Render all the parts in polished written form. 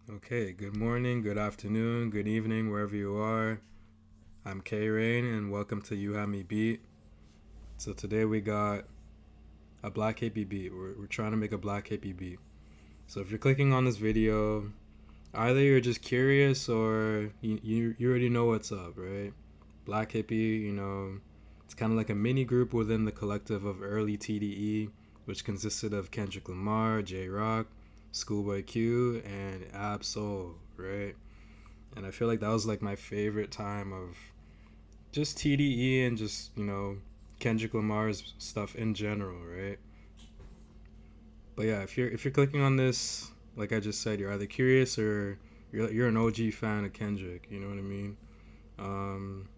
Okay, good morning, good afternoon, good evening, wherever you are. I'm K Rain, and welcome to You Have Me Beat. So today we got a black hippie beat. We're trying to make a black hippie beat. So if you're clicking on this video, either you're just curious or you already know what's up, right? Black hippie, it's kind of like a mini group within the collective of early TDE, which consisted of Kendrick Lamar, J Rock, Schoolboy Q, and Ab Soul, right? And I feel like that was like my favorite time of just TDE and just Kendrick Lamar's stuff in general, right? But yeah, if you're clicking on this, like I just said, you're either curious or you're an OG fan of Kendrick. You know what I mean? Um,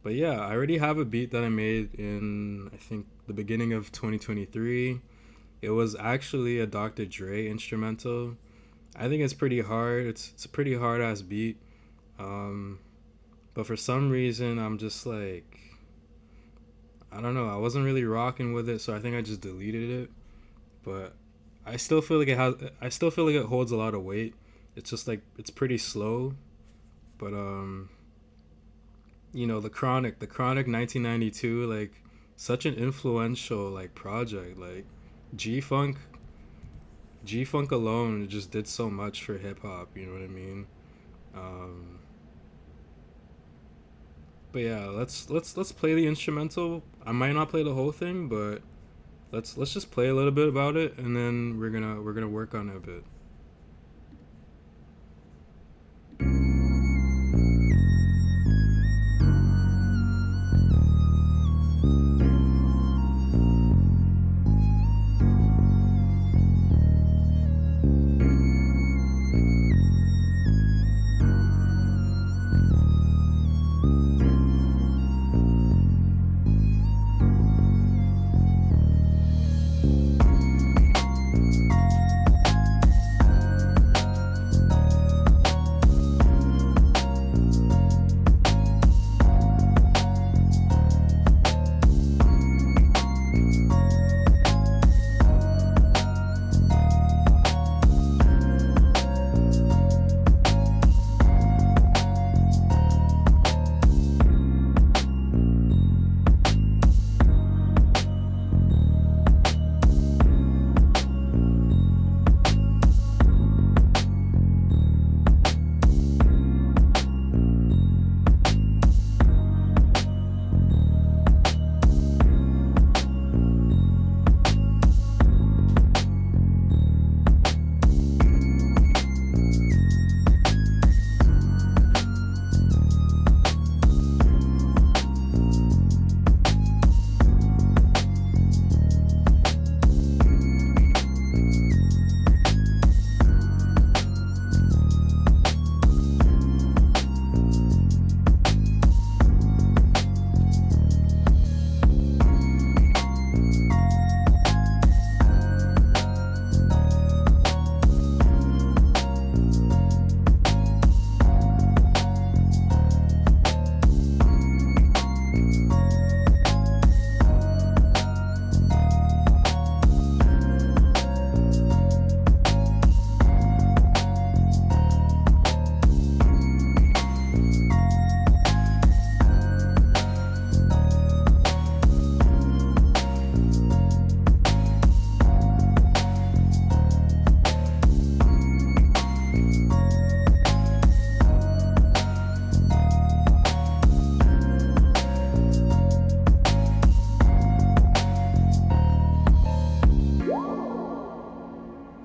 but yeah, I already have a beat that I made in I think the beginning of 2023. It was actually a Dr. Dre instrumental. I think it's pretty hard. It's a pretty hard ass beat. Um, But for some reason, I'm just like, I don't know. I wasn't really rocking with it, so I think I just deleted it. But I still feel like it has. I still feel like it holds a lot of weight. It's just like it's pretty slow. But the Chronic 1992, like such an influential like project. Like G Funk, G Funk alone just did so much for hip hop. You know what I mean? Um, but yeah, let's play the instrumental. I might not play the whole thing, but let's just play a little bit about it, and then we're gonna work on it a bit.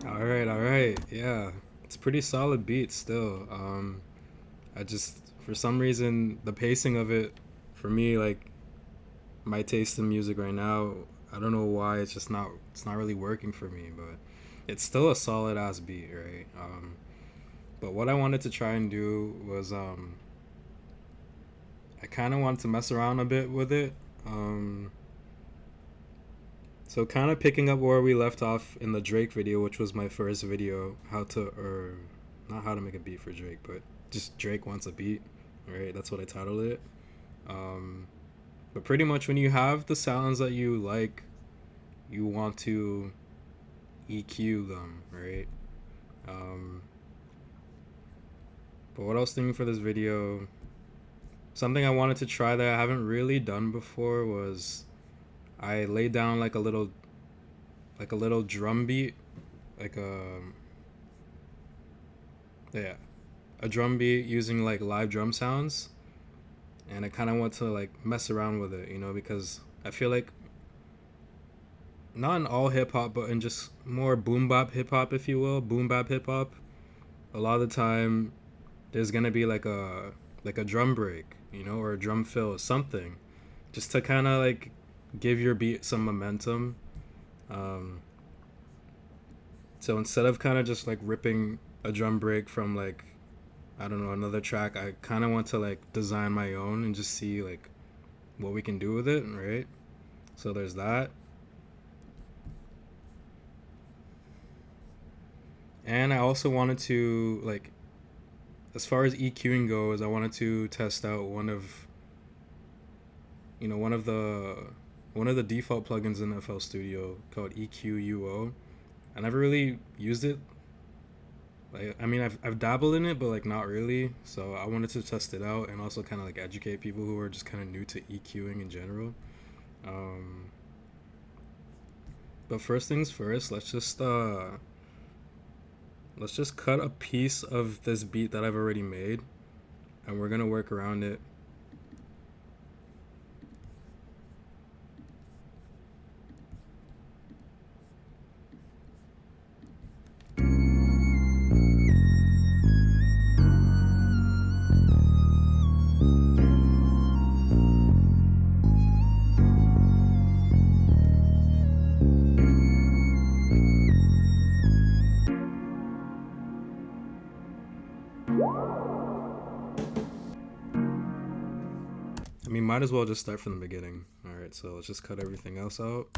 All right, yeah, it's pretty solid beat still. I just for some reason the pacing of it, for me, like my taste in music right now, I don't know why it's not really working for me, but it's still a solid ass beat, right? But what I wanted to try and do was I kind of wanted to mess around a bit with it. Um, So kind of picking up where we left off in the Drake video, which was my first video, how to or not how to make a beat for Drake, but just Drake wants a beat, right? That's what I titled it. Um, but pretty much when you have the sounds that you like, you want to EQ them, right? Um, But what I was thinking for this video, something I wanted to try that I haven't really done before was I laid down like a little drum beat, like yeah, a drum beat using like live drum sounds, and I kind of want to like mess around with it, you know, because I feel like not in all hip hop, but in just more boom bap hip hop, if you will, boom bap hip hop, a lot of the time there's gonna be like a drum break, you know, or a drum fill, something, just to kind of like give your beat some momentum. Um, so instead of kind of just like ripping a drum break from like, I don't know, another track, I kind of want to like design my own and just see like what we can do with it, right? So there's that. And I also wanted to like, as far as EQing goes, I wanted to test out one of the default plugins in FL Studio called EQUO. I never really used it. Like, I mean, I've dabbled in it, but like not really. So I wanted to test it out and also kind of like educate people who are just kind of new to EQing in general. Um, but first things first, let's just cut a piece of this beat that I've already made, and we're gonna work around it. I mean, might as well just start from the beginning. All right, so let's just cut everything else out.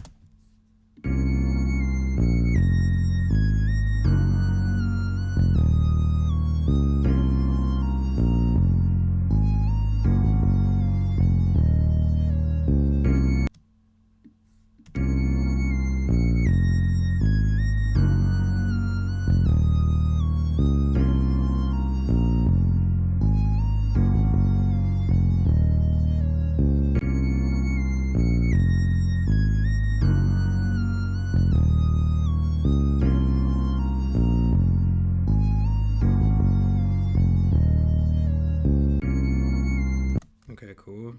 Okay, cool.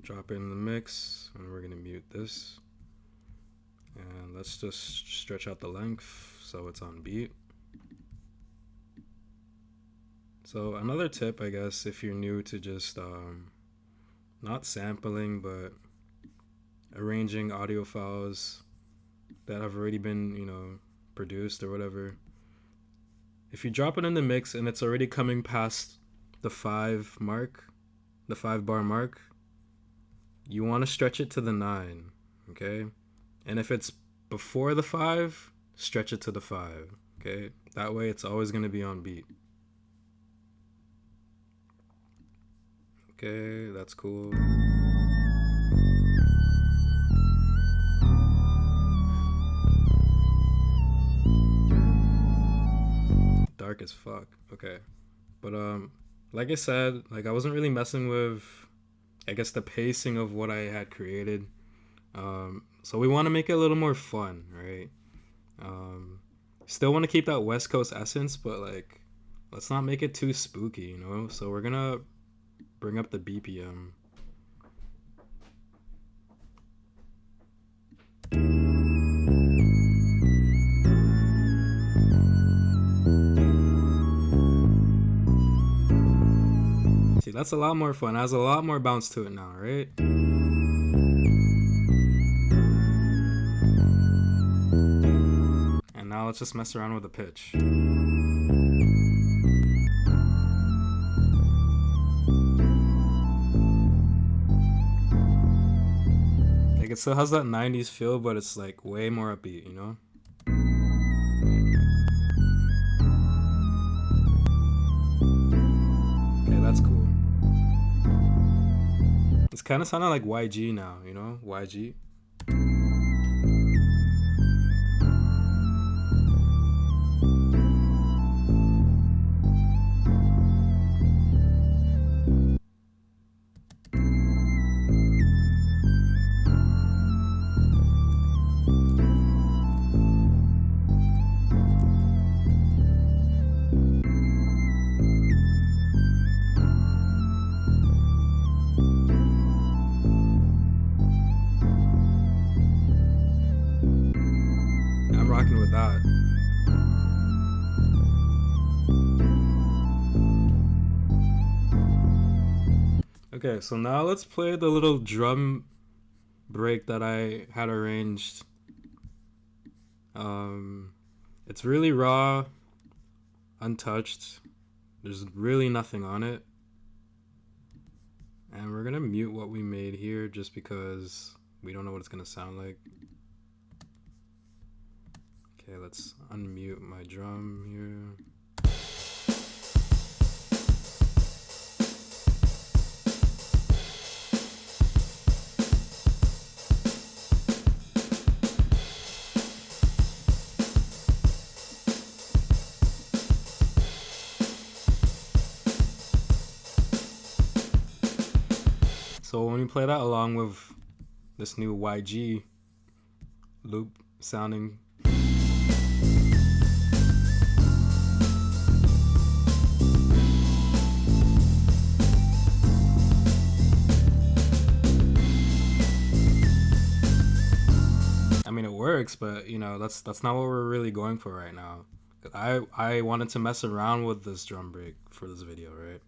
Drop it in the mix, and we're gonna mute this. And let's just stretch out the length so it's on beat. So another tip, I guess, if you're new to just not sampling, but arranging audio files that have already been, you know, produced or whatever. If you drop it in the mix and it's already coming past the 5 bar mark, you want to stretch it to the 9, okay? And if it's before the 5, stretch it to the 5, okay? That way it's always going to be on beat. Okay, that's cool. Dark as fuck. Okay. But like I said, like I wasn't really messing with, I guess, the pacing of what I had created. So we want to make it a little more fun, right? Still want to keep that West Coast essence, but like let's not make it too spooky, you know? So we're gonna bring up the BPM. See, that's a lot more fun. It has a lot more bounce to it now, right? And now let's just mess around with the pitch. Like, it still has that 90s feel, but it's like way more upbeat, you know? Okay, that's cool. It's kind of sounding like YG now, you know? YG. Okay, so now let's play the little drum break that I had arranged. It's really raw, untouched. There's really nothing on it. And we're gonna mute what we made here just because we don't know what it's gonna sound like. Okay, let's unmute my drum here. So when we play that along with this new YG loop sounding, I mean, it works, but you know, that's not what we're really going for right now. I wanted to mess around with this drum break for this video, right?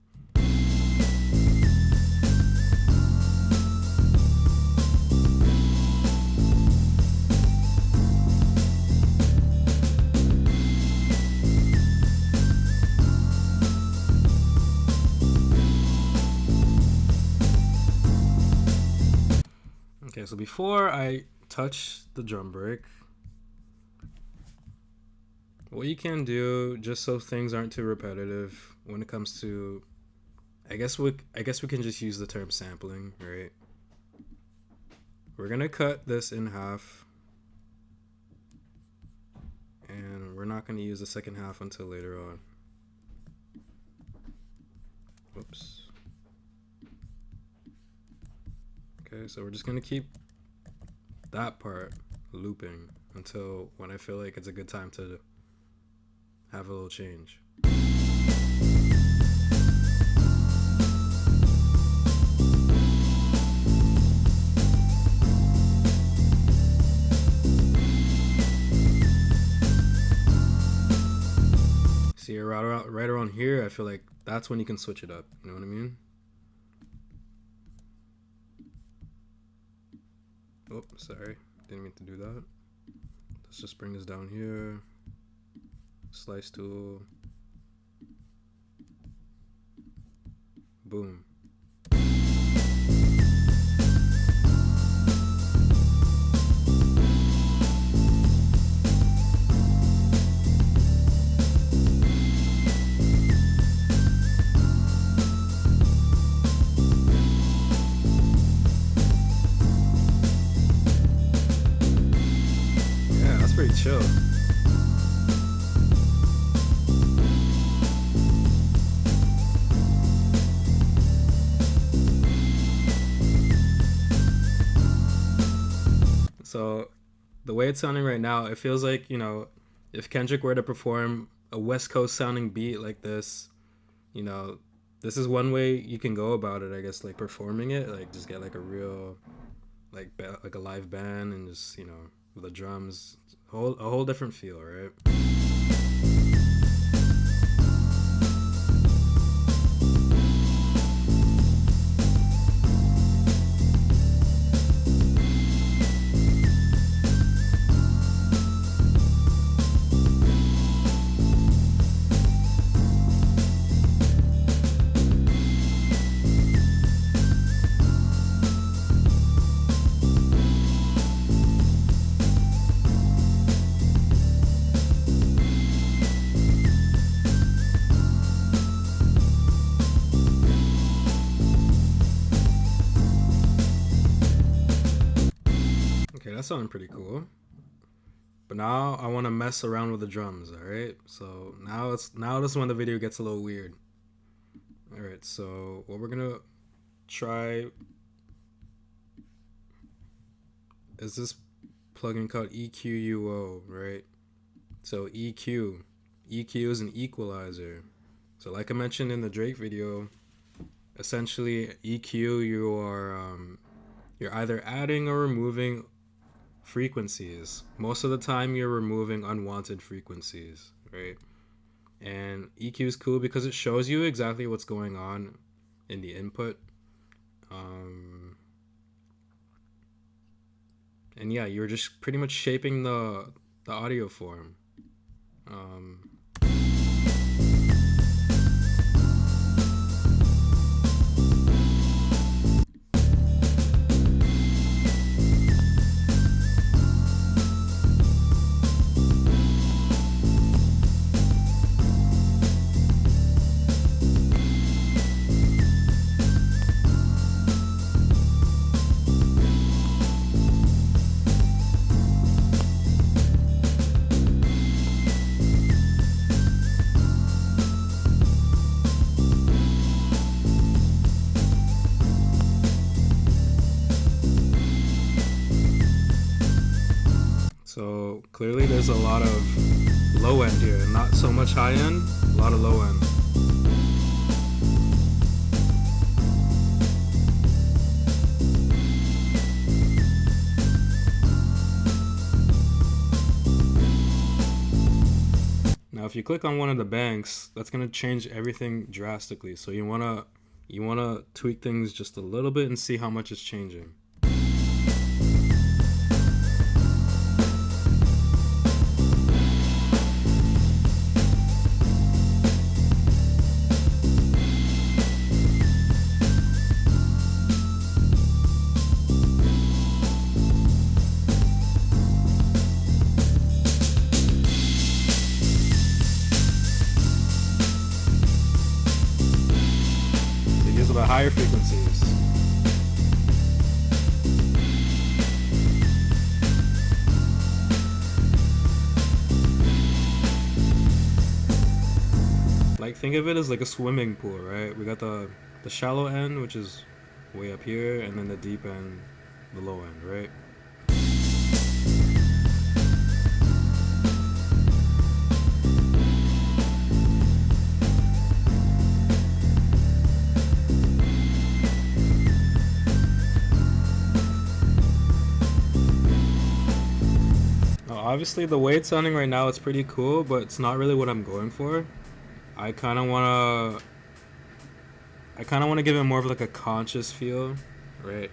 Okay, so before I touch the drum break, what you can do, just so things aren't too repetitive when it comes to, I guess we can just use the term sampling, right? We're gonna cut this in half, and we're not gonna use the second half until later on. Whoops. Okay, so we're just gonna keep that part looping until when I feel like it's a good time to have a little change. See, right around here, I feel like that's when you can switch it up. You know what I mean? Oh, sorry. Didn't mean to do that. Let's just bring this down here. Slice tool. Boom. Yeah, that's pretty chill. So the way it's sounding right now, it feels like, you know, if Kendrick were to perform a West Coast sounding beat like this, you know, this is one way you can go about it, I guess, like performing it, like just get like a real, like like a live band and just, you know, with the drums, a whole different feel, right? Okay, that sounded pretty cool. But now I want to mess around with the drums, all right? So now this is when the video gets a little weird. All right, so what we're gonna try is this plugin called EQUO, right? So EQ is an equalizer. So like I mentioned in the Drake video, essentially EQ, you're either adding or removing frequencies. Most of the time you're removing unwanted frequencies, right? And EQ is cool because it shows you exactly what's going on in the input, And yeah, you're just pretty much shaping the audio form. So clearly there's a lot of low end here, not so much high end, a lot of low end. Now if you click on one of the banks, that's going to change everything drastically. So you want to tweak things just a little bit and see how much it's changing. These are the higher frequencies. Like, think of it as like a swimming pool, right? We got the shallow end, which is way up here, and then the deep end, the low end, right? Obviously, the way it's sounding right now, it's pretty cool, but it's not really what I'm going for. I kind of want to give it more of like a conscious feel, right?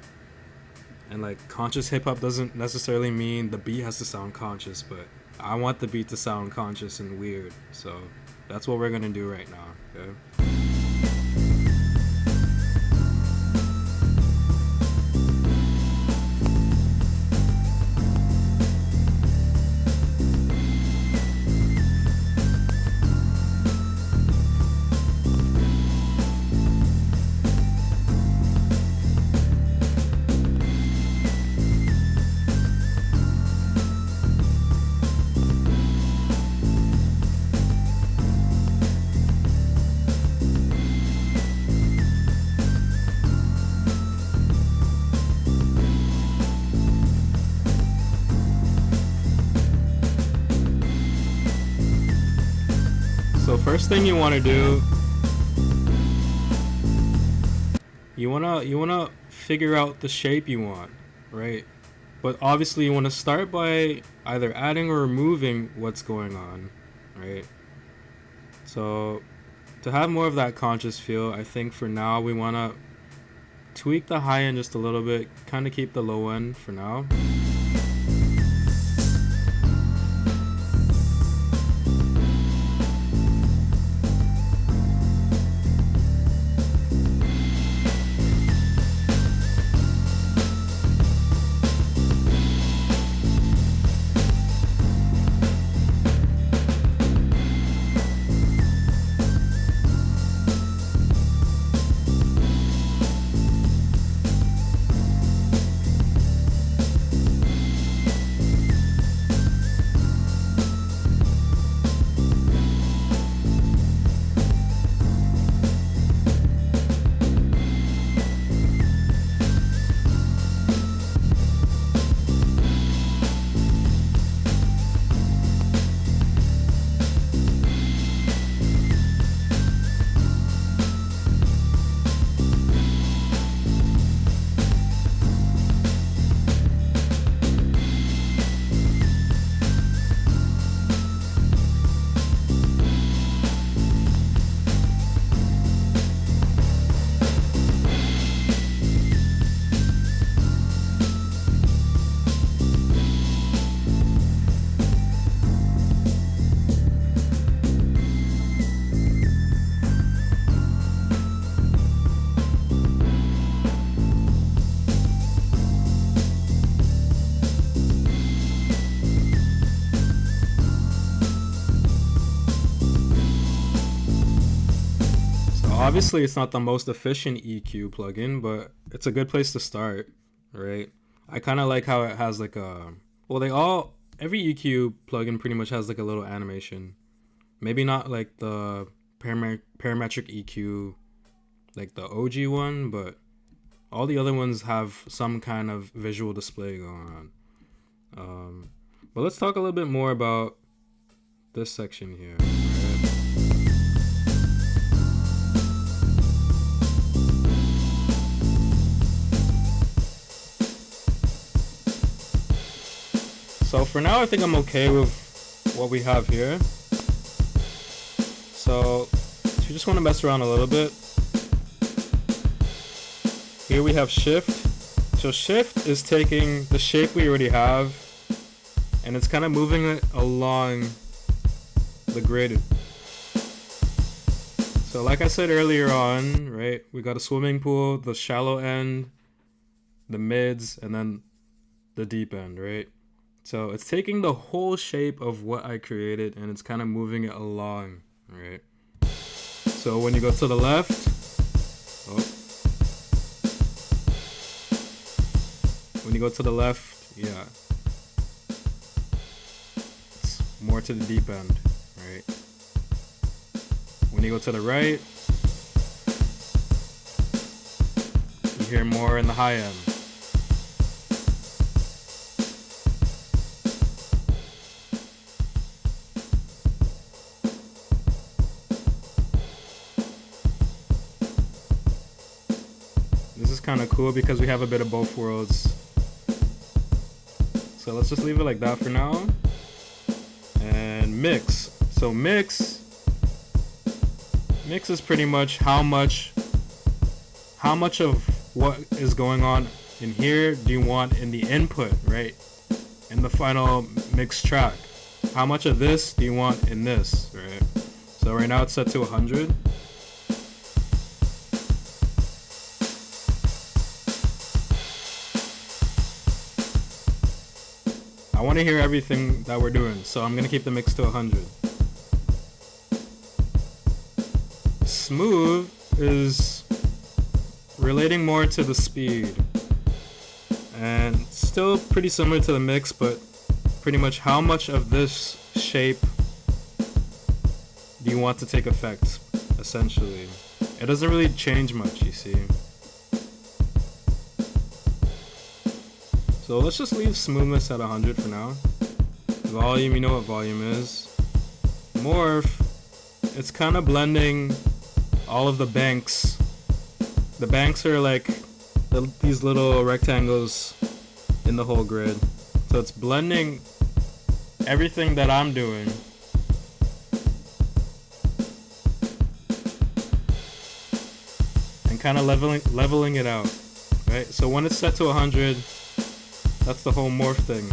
And like conscious hip hop doesn't necessarily mean the beat has to sound conscious, but I want the beat to sound conscious and weird. So that's what we're gonna do right now, okay? So first thing you want to do, you wanna figure out the shape you want, right? But obviously you want to start by either adding or removing what's going on, right? So to have more of that conscious feel, I think for now we want to tweak the high end just a little bit, kind of keep the low end for now. obviously it's not the most efficient EQ plugin, but it's a good place to start, right? I kind of like how it has like a, well, every EQ plugin pretty much has like a little animation. Maybe not like the parametric EQ, like the OG one, but all the other ones have some kind of visual display going on. But let's talk a little bit more about this section here. Right? So for now, I think I'm okay with what we have here. So if you just want to mess around a little bit, here we have shift. So shift is taking the shape we already have and it's kind of moving it along the grid. So like I said earlier on, right, we got a swimming pool, the shallow end, the mids, and then the deep end, right? So it's taking the whole shape of what I created and it's kind of moving it along, right? So when you go to the left, when you go to the left, yeah, it's more to the deep end, right? When you go to the right, you hear more in the high end. This is kind of cool because we have a bit of both worlds. So let's just leave it like that for now. And mix. So mix is pretty much how much of what is going on in here do you want in the input, right? In the final mix track. How much of this do you want in this, right? So right now it's set to 100. I want to hear everything that we're doing, so I'm going to keep the mix to 100. Smooth is relating more to the speed. And still pretty similar to the mix, but pretty much how much of this shape do you want to take effect, essentially. It doesn't really change much, you see. So let's just leave smoothness at 100 for now. Volume, you know what volume is. Morph, it's kind of blending all of the banks. The banks are like these little rectangles in the whole grid. So it's blending everything that I'm doing. And kind of leveling it out, right? So when it's set to 100, that's the whole morph thing.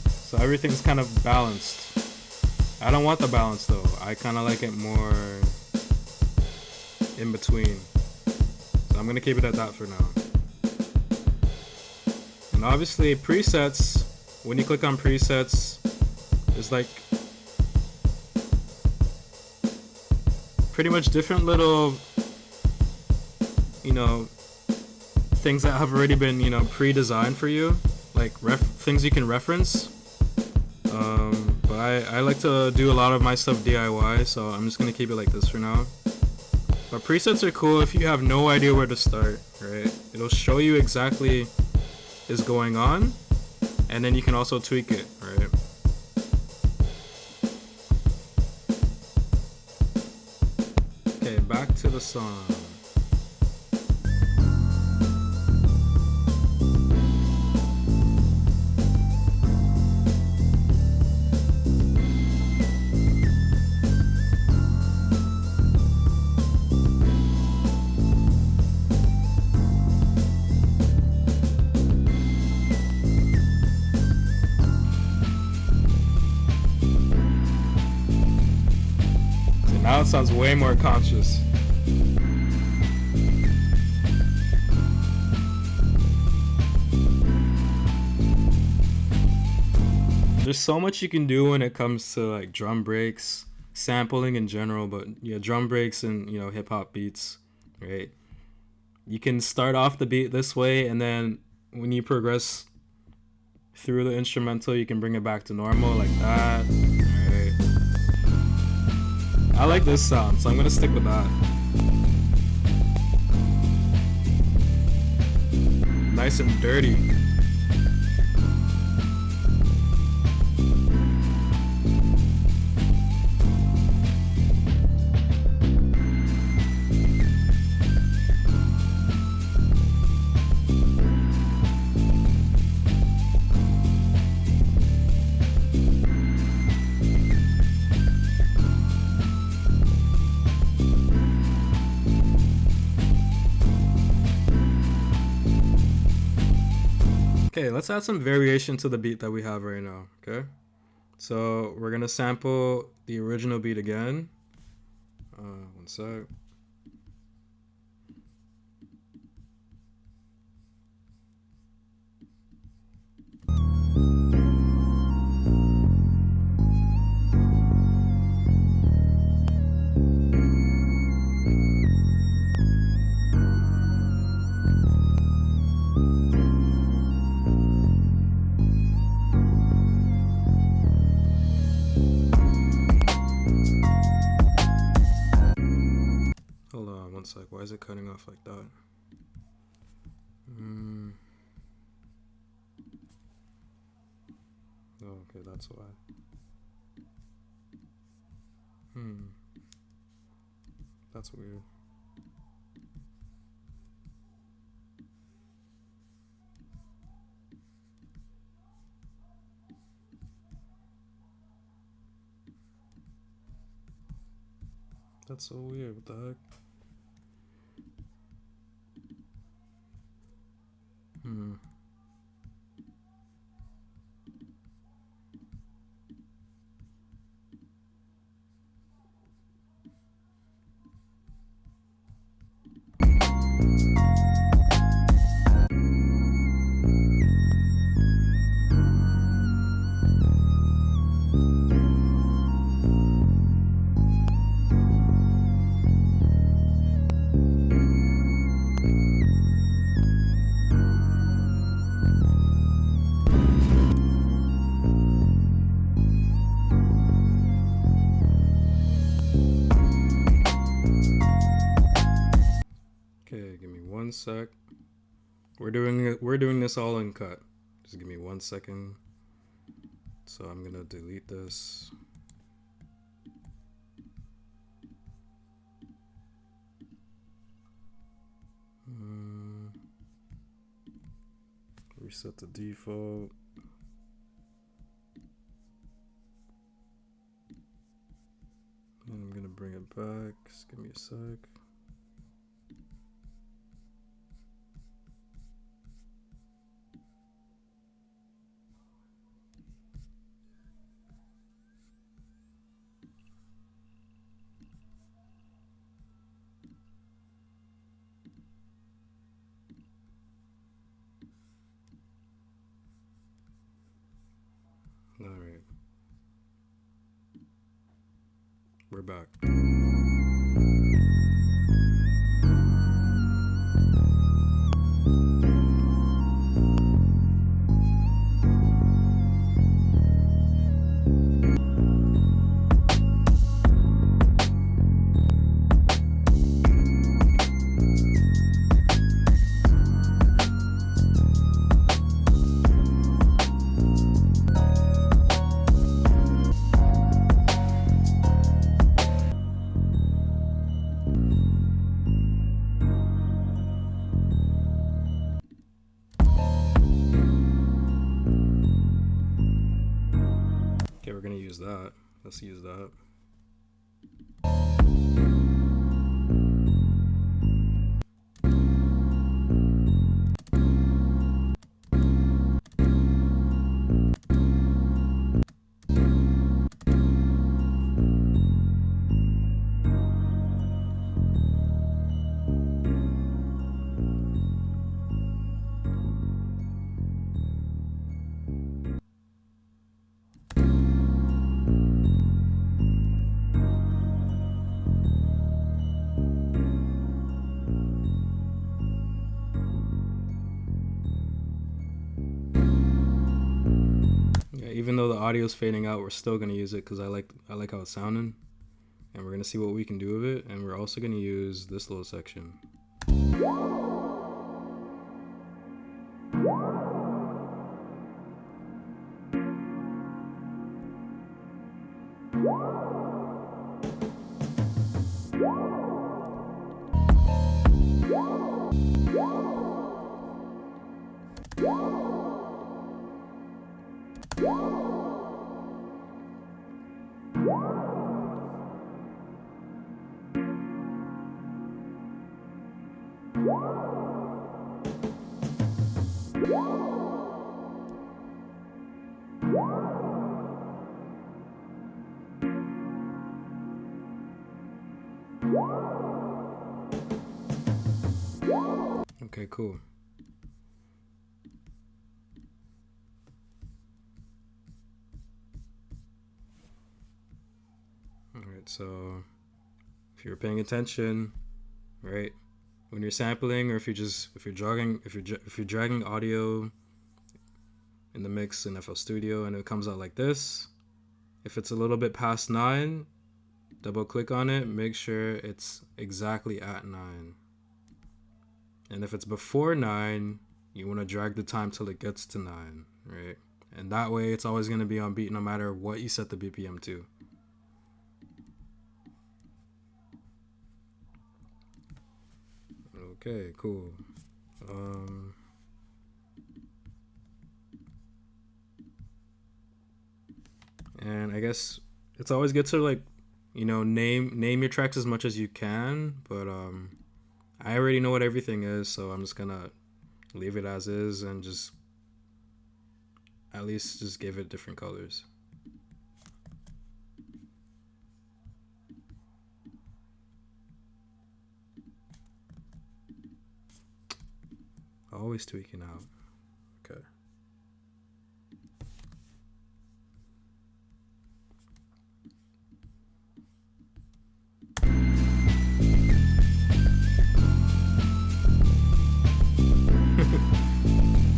So everything's kind of balanced. I don't want the balance though. I kind of like it more in between. So I'm gonna keep it at that for now. And obviously presets, when you click on presets, there's like pretty much different little, things that have already been, pre-designed for you, like things you can reference. But I like to do a lot of my stuff DIY, so I'm just gonna keep it like this for now. But presets are cool if you have no idea where to start, right? It'll show you exactly is going on, and then you can also tweak it, right? Okay, back to the song. Now it sounds way more conscious. There's so much you can do when it comes to like drum breaks sampling in general, but yeah, drum breaks and hip hop beats, right? You can start off the beat this way, and then when you progress through the instrumental, you can bring it back to normal like that. Right. I like this sound, so I'm gonna stick with that. Nice and dirty. Okay, let's add some variation to the beat that we have right now, okay? So we're gonna sample the original beat again. One sec. Hold on one sec. Why is it cutting off like that? Oh, okay, that's why. That's weird. That's so weird. What the heck? Okay, give me 1 sec. We're doing this all in cut. Just give me 1 second. So I'm gonna delete this. Reset the default. And I'm gonna bring it back. Just give me a sec. All right. We're back. Okay, we're gonna use that. Let's use that. audio's fading out, we're still gonna use it because I like how it's sounding, and we're gonna see what we can do with it. And we're also gonna use this little section. Okay, cool. All right, so if you're paying attention, right, when you're sampling, or if you're dragging audio in the mix in FL Studio and it comes out like this, if it's a little bit past 9, double click on it, make sure it's exactly at 9. And if it's before 9, you want to drag the time till it gets to 9, right? And that way it's always going to be on beat no matter what you set the BPM to. Okay, cool. And I guess it's always good to, like, you know, name your tracks as much as you can, but I already know what everything is, so I'm just gonna leave it as is and just at least just give it different colors. Always tweaking out. Okay.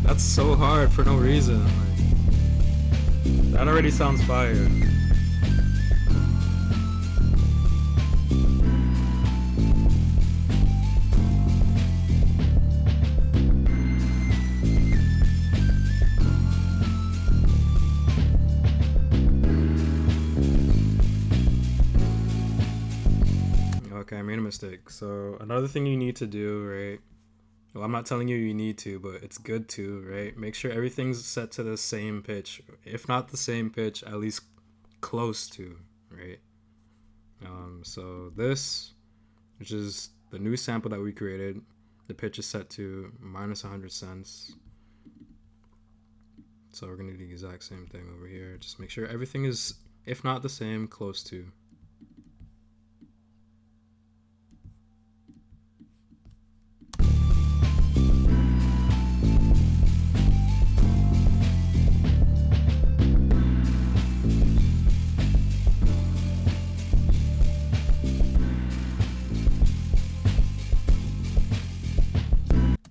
That's so hard for no reason. Like, that already sounds fire. Okay, I made a mistake. So another thing you need to do, right? Well, I'm not telling you need to, but it's good to, right? Make sure everything's set to the same pitch. If not the same pitch, at least close to, right? So this, which is the new sample that we created, the pitch is set to minus 100 cents. So we're gonna do the exact same thing over here. Just make sure everything is, if not the same, close to.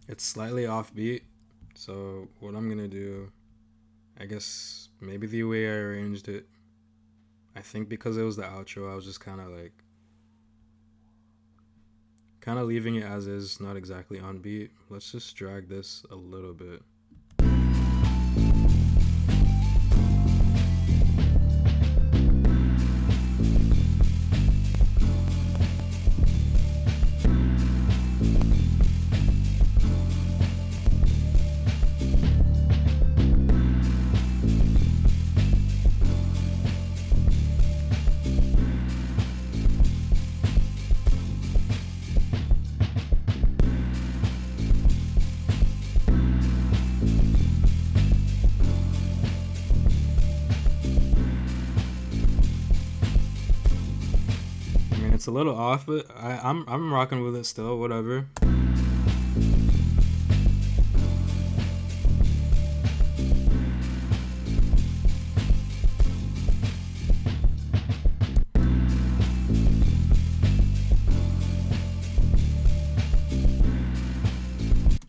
It's slightly offbeat, so what I'm gonna do, I guess maybe the way I arranged it, I think because it was the outro, I was just kind of leaving it as is, not exactly on beat. Let's just drag this a little bit. It's a little off, but I'm rocking with it still, whatever.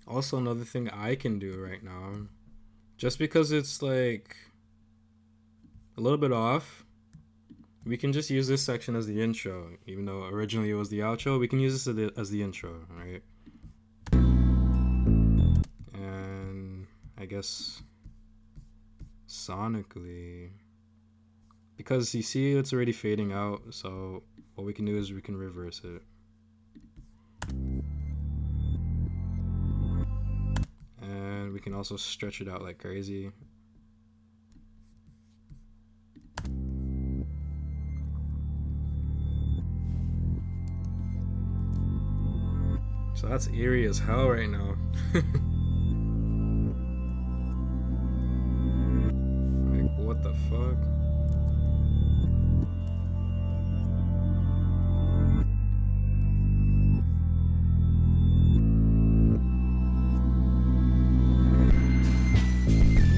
Also, another thing I can do right now, just because it's like, little bit off. We can just use this section as the intro, even though originally it was the outro. We can use this as the intro, right? And I guess sonically, because you see it's already fading out, so what we can do is we can reverse it. And we can also stretch it out like crazy. So that's eerie as hell right now. Like, what the fuck?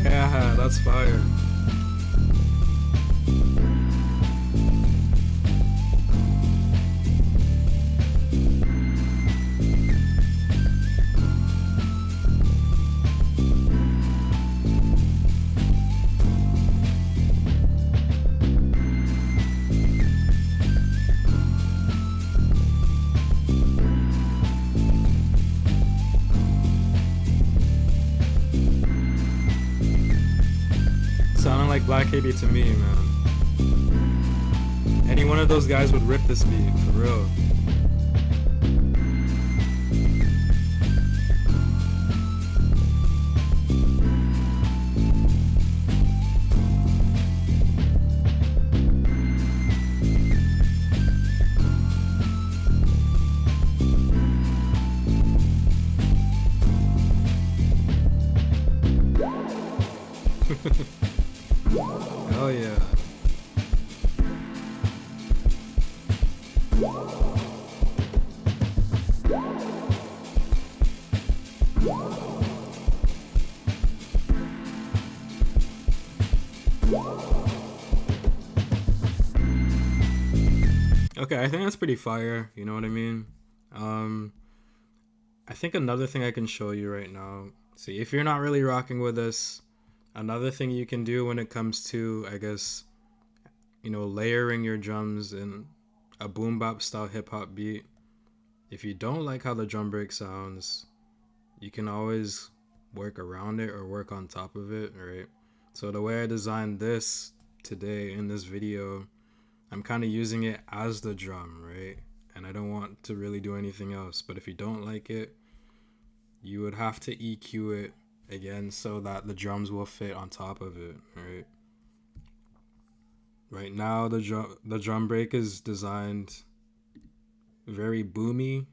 Yeah, that's fire. Sounding like Black Hippy to me, man. Any one of those guys would rip this beat, for real. Hell yeah. Okay, I think that's pretty fire, you know what I mean? I think another thing I can show you right now, see, if you're not really rocking with this, another thing you can do when it comes to, I guess, you know, layering your drums in a boom bap style hip hop beat, if you don't like how the drum break sounds, you can always work around it or work on top of it, right? So the way I designed this today in this video, I'm kind of using it as the drum, right? And I don't want to really do anything else. But if you don't like it, you would have to EQ it again so that the drums will fit on top of it, right? Right now, the drum break is designed very boomy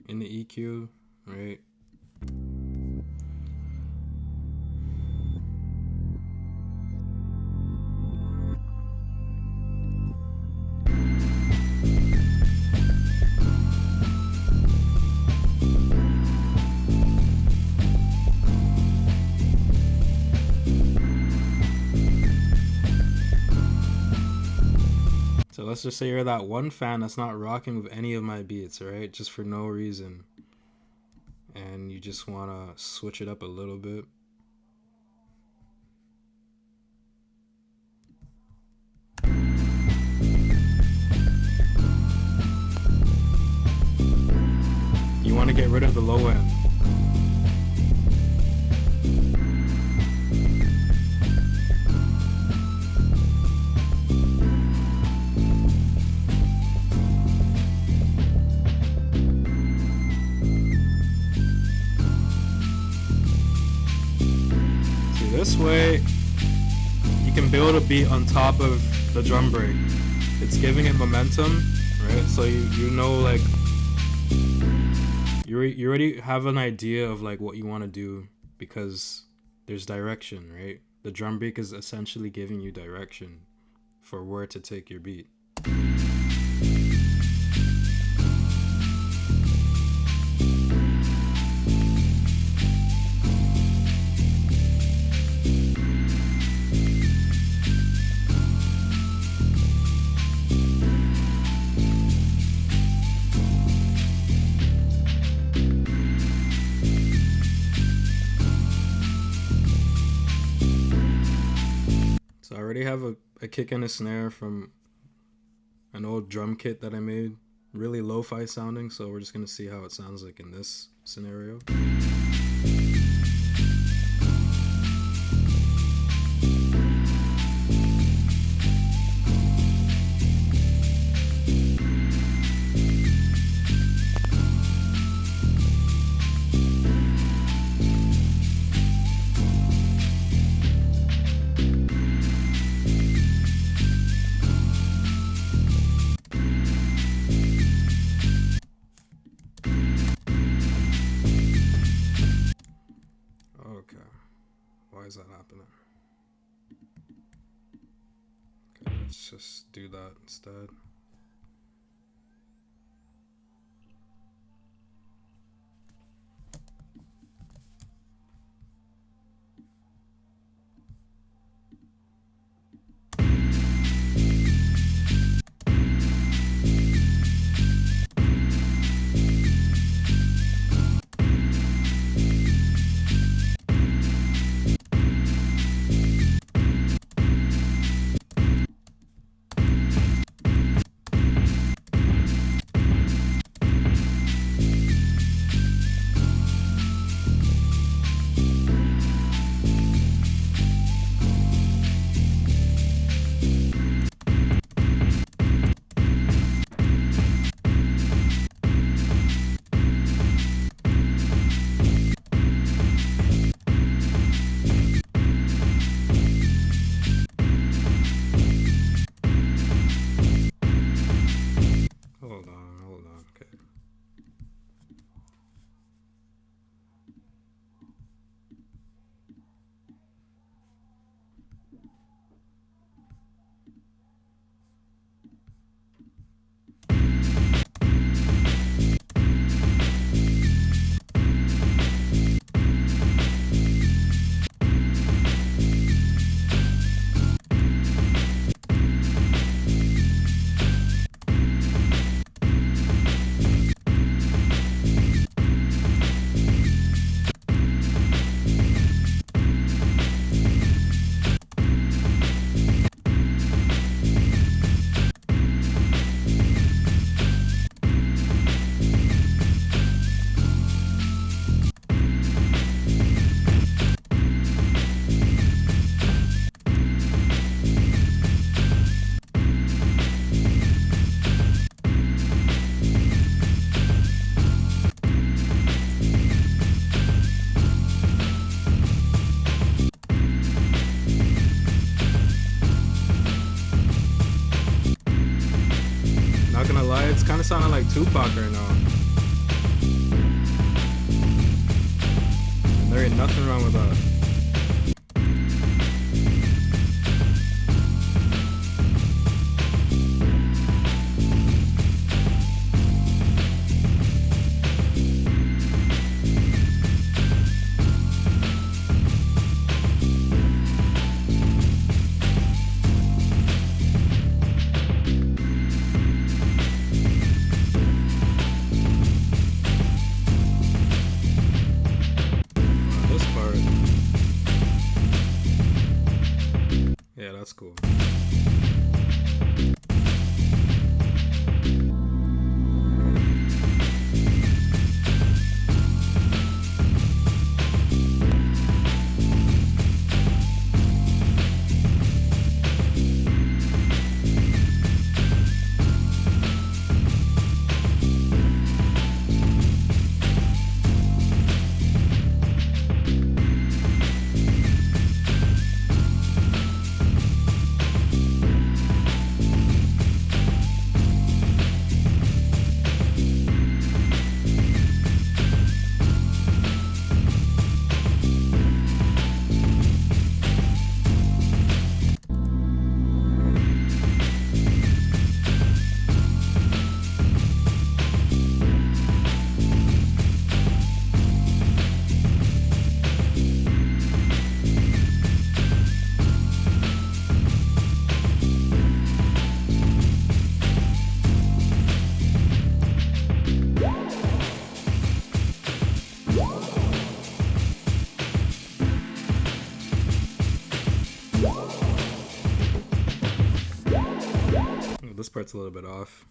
in the EQ, right? So let's just say you're that one fan that's not rocking with any of my beats, right? Just for no reason. And you just want to switch it up a little bit. You want to get rid of the low end. This way, you can build a beat on top of the drum break. It's giving it momentum, right? So you know, like, you already have an idea of like what you want to do because there's direction, right? The drum break is essentially giving you direction for where to take your beat. So I already have a kick and a snare from an old drum kit that I made. Really lo-fi sounding, so we're just gonna see how it sounds like in this scenario. Why is that happening? Okay, let's just do that instead. Hold on, okay. Not gonna lie, it's kind of sounding like Tupac right now. And there ain't nothing wrong with that. Yeah, that's cool. part's a little bit off.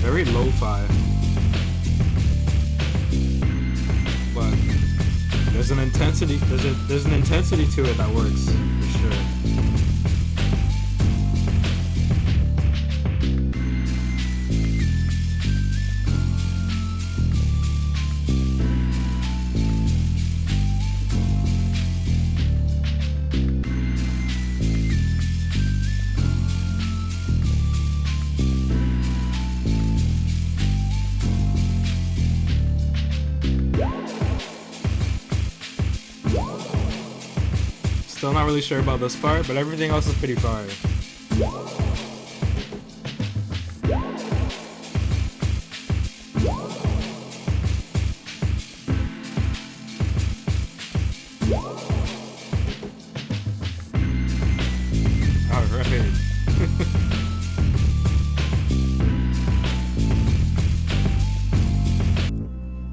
Very lo-fi, but there's an intensity. There's an intensity to it that works for sure. Still not really sure about this part, but everything else is pretty fire. Alright.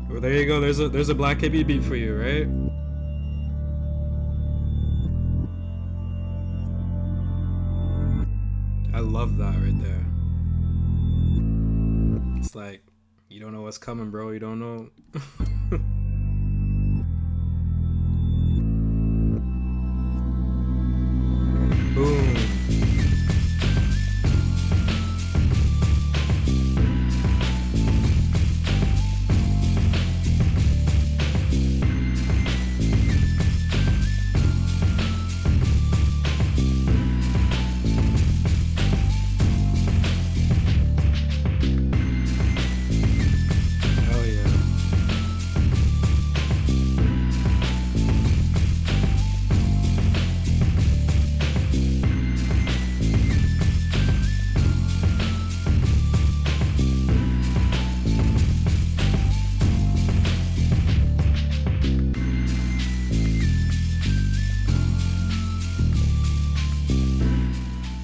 Well, there you go. There's a Black Hippy beat for you, right? I love that right there. It's like, you don't know what's coming, bro. You don't know. Boom.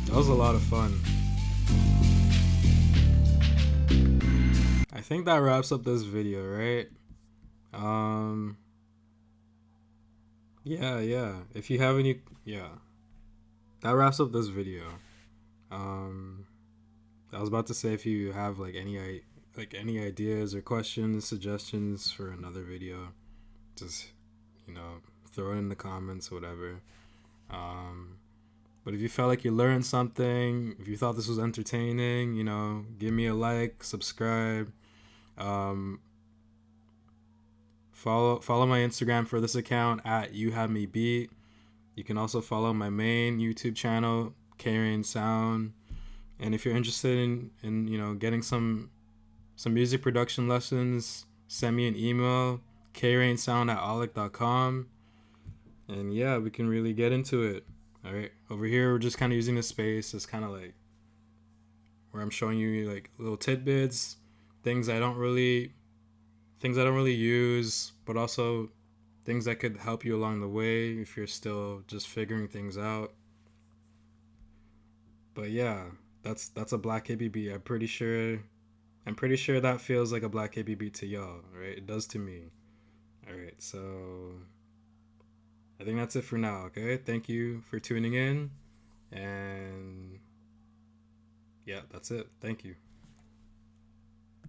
That was a lot of fun. I think that wraps up this video, right? Yeah. If you have any, that wraps up this video. I was about to say, if you have like any ideas or questions, suggestions for another video, just throw it in the comments, whatever. But if you felt like you learned something, if you thought this was entertaining, give me a like, subscribe. Follow my Instagram for this account at YouHaveMeBeat. You can also follow my main YouTube channel, K-Rain Sound. And if you're interested in getting some music production lessons, send me an email, krainsound@aulic.com. And yeah, we can really get into it. All right. Over here, we're just kind of using this space as kind of like where I'm showing you like little tidbits, things I don't really use, but also things that could help you along the way if you're still just figuring things out. But yeah, that's a Black Hippy beat. I'm pretty sure that feels like a Black Hippy beat to y'all, right? It does to me. All right, so I think that's it for now. Okay, thank you for tuning in, and yeah, that's it. Thank you.